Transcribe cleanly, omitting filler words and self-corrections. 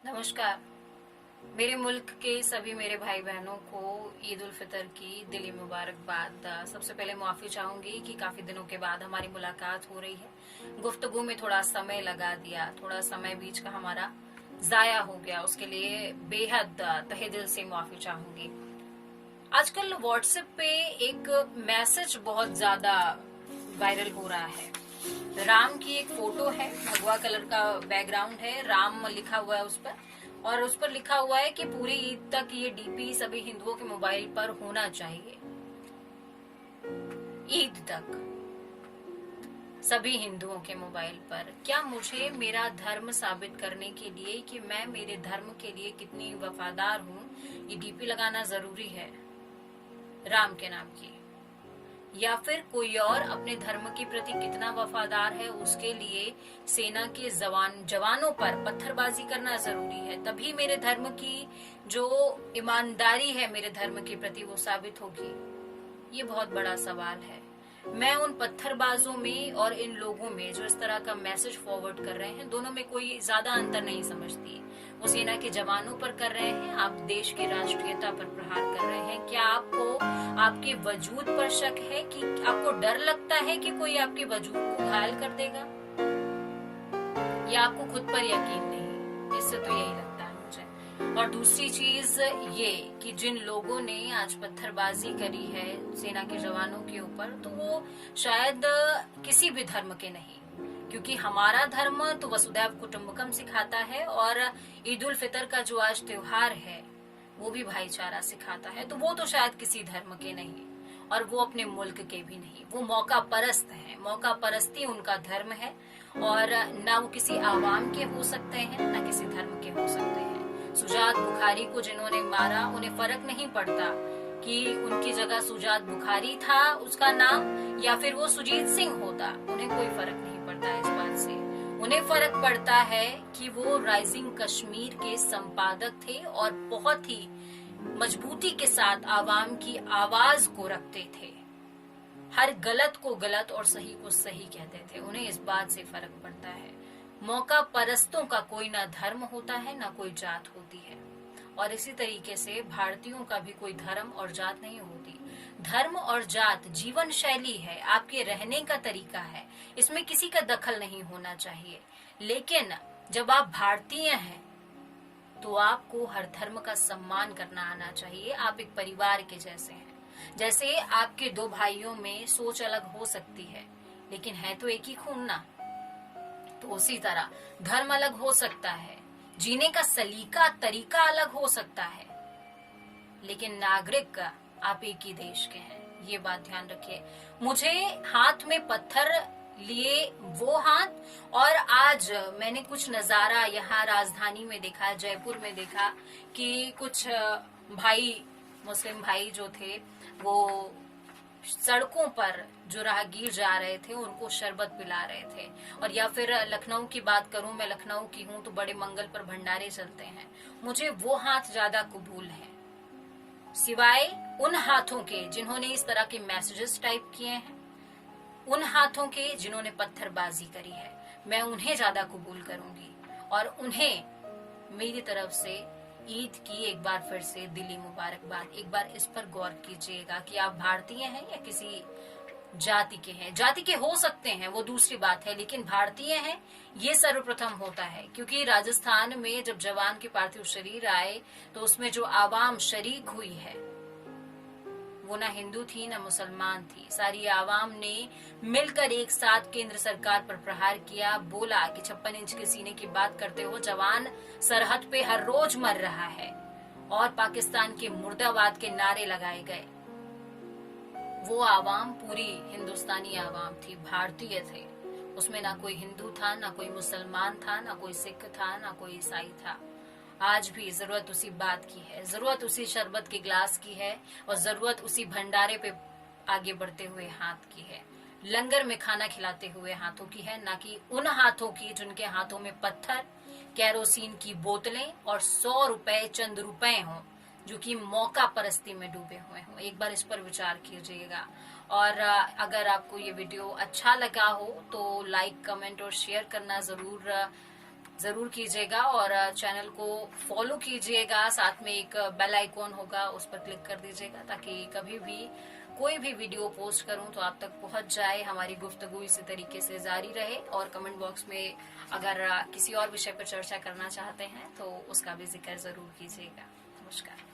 नमस्कार। मेरे मुल्क के सभी मेरे भाई बहनों को ईद उल फितर की दिली मुबारकबाद। सबसे पहले माफी चाहूंगी कि काफी दिनों के बाद हमारी मुलाकात हो रही है। गुफ्तगू में थोड़ा समय लगा दिया, थोड़ा समय बीच का हमारा जाया हो गया, उसके लिए बेहद तहे दिल से माफी चाहूंगी। आजकल व्हाट्सएप पे एक मैसेज बहुत ज्यादा वायरल हो रहा है। राम की एक फोटो है, भगवा कलर का बैकग्राउंड है, राम लिखा हुआ है उस पर, और उस पर लिखा हुआ है कि पूरी ईद तक ये डीपी सभी हिंदुओं के मोबाइल पर होना चाहिए। ईद तक सभी हिंदुओं के मोबाइल पर। क्या मुझे मेरा धर्म साबित करने के लिए कि मैं मेरे धर्म के लिए कितनी वफादार हूँ, ये डीपी लगाना जरूरी है राम के नाम की? या फिर कोई और अपने धर्म के प्रति कितना वफादार है, उसके लिए सेना के जवानों पर पत्थरबाजी करना जरूरी है? तभी मेरे धर्म की जो ईमानदारी है मेरे धर्म के प्रति वो साबित होगी। ये बहुत बड़ा सवाल है। मैं उन पत्थरबाजों में और इन लोगों में जो इस तरह का मैसेज फॉरवर्ड कर रहे हैं, दोनों में कोई ज्यादा अंतर नहीं समझती। वो सेना के जवानों पर कर रहे हैं, आप देश की राष्ट्रीयता पर प्रहार कर रहे हैं। क्या आपको आपके वजूद पर शक है? कि आपको डर लगता है कि कोई आपके वजूद को घायल कर देगा? या आपको खुद पर यकीन नहीं? इससे तो यही लगता है मुझे। और दूसरी चीज ये कि जिन लोगों ने आज पत्थरबाजी करी है सेना के जवानों के ऊपर, तो वो शायद किसी भी धर्म के नहीं, क्योंकि हमारा धर्म तो वसुधैव कुटुंबकम सिखाता है, और ईद उल फितर का जो आज त्योहार है वो भी भाईचारा सिखाता है। तो वो तो शायद किसी धर्म के नहीं, और वो अपने मुल्क के भी नहीं। वो मौका परस्त हैं, मौका परस्ती उनका धर्म है, और ना वो किसी आवाम के हो सकते हैं ना किसी धर्म के हो सकते हैं। सुजात बुखारी को जिन्होंने मारा, उन्हें फर्क नहीं पड़ता कि उनकी जगह सुजात बुखारी था उसका नाम, या फिर वो सुजीत सिंह होता, उन्हें कोई फर्क नहीं पड़ता इस बात से। उन्हें फर्क पड़ता है कि वो राइजिंग कश्मीर के संपादक थे और बहुत ही मजबूती के साथ आवाम की आवाज को रखते थे। हर गलत को गलत और सही को सही कहते थे। उन्हें इस बात से फर्क पड़ता है। मौका परस्तों का कोई ना धर्म होता है ना कोई जात होती है, और इसी तरीके से भारतीयों का भी कोई धर्म और जात नहीं होती। धर्म और जात जीवन शैली है, आपके रहने का तरीका है, इसमें किसी का दखल नहीं होना चाहिए। लेकिन जब आप भारतीय हैं तो आपको हर धर्म का सम्मान करना आना चाहिए। आप एक परिवार के जैसे हैं। जैसे आपके दो भाइयों में सोच अलग हो सकती है, लेकिन है तो एक ही खून ना। तो उसी तरह धर्म अलग हो सकता है, जीने का सलीका तरीका अलग हो सकता है, लेकिन नागरिक आप एक ही देश के हैं, ये बात ध्यान रखिए। मुझे हाथ में पत्थर लिए वो हाथ, और आज मैंने कुछ नजारा यहाँ राजधानी में देखा, जयपुर में देखा कि कुछ भाई, मुस्लिम भाई जो थे, वो सड़कों पर जो राहगीर जा रहे थे उनको शरबत पिला रहे थे। और या फिर लखनऊ की बात करूं, मैं लखनऊ की हूं, तो बड़े मंगल पर भंडारे चलते हैं। मुझे वो हाथ ज्यादा कबूल है, सिवाय उन हाथों के जिन्होंने इस तरह के मैसेजेस टाइप किए हैं, उन हाथों के जिन्होंने पत्थरबाजी करी है। मैं उन्हें ज्यादा कबूल करूंगी, और उन्हें मेरी तरफ से ईद की एक बार फिर से दिली मुबारकबाद। एक बार इस पर गौर कीजिएगा कि आप भारतीय हैं या किसी जाति के हैं। जाति के हो सकते हैं, वो दूसरी बात है, लेकिन भारतीय हैं ये सर्वप्रथम होता है। क्योंकि राजस्थान में जब जवान के पार्थिव शरीर आए तो उसमें जो आवाम शरीक हुई है वो ना हिंदू थी ना मुसलमान थी। सारी आवाम ने मिलकर एक साथ केंद्र सरकार पर प्रहार किया। बोला कि 56 इंच के सीने की बात करते हो, जवान सरहद पे हर रोज मर रहा है, और पाकिस्तान के मुर्दाबाद के नारे लगाए गए। वो आवाम पूरी हिंदुस्तानी आवाम थी, भारतीय थे। उसमें ना कोई हिंदू था, ना कोई मुसलमान था, ना कोई सिख था, ना कोई ईसाई था। आज भी जरूरत उसी बात की है, जरूरत उसी शरबत के ग्लास की है, और जरूरत उसी भंडारे पे आगे बढ़ते हुए हाथ की है, लंगर में खाना खिलाते हुए हाथों की है, ना कि उन हाथों की जिनके हाथों में पत्थर, कैरोसिन की बोतलें और 100 रुपए चंद रुपए हों, जो कि मौका परस्ती में डूबे हुए हों। एक बार इस पर विचार कीजिएगा। और अगर आपको ये वीडियो अच्छा लगा हो तो लाइक, कमेंट और शेयर करना जरूर जरूर कीजिएगा और चैनल को फॉलो कीजिएगा। साथ में एक बेल आइकॉन होगा, उस पर क्लिक कर दीजिएगा ताकि कभी भी कोई भी वीडियो पोस्ट करूं तो आप तक पहुंच जाए। हमारी गुफ्तगू इसी तरीके से जारी रहे और कमेंट बॉक्स में अगर किसी और विषय पर चर्चा करना चाहते हैं तो उसका भी जिक्र जरूर कीजिएगा। नमस्कार।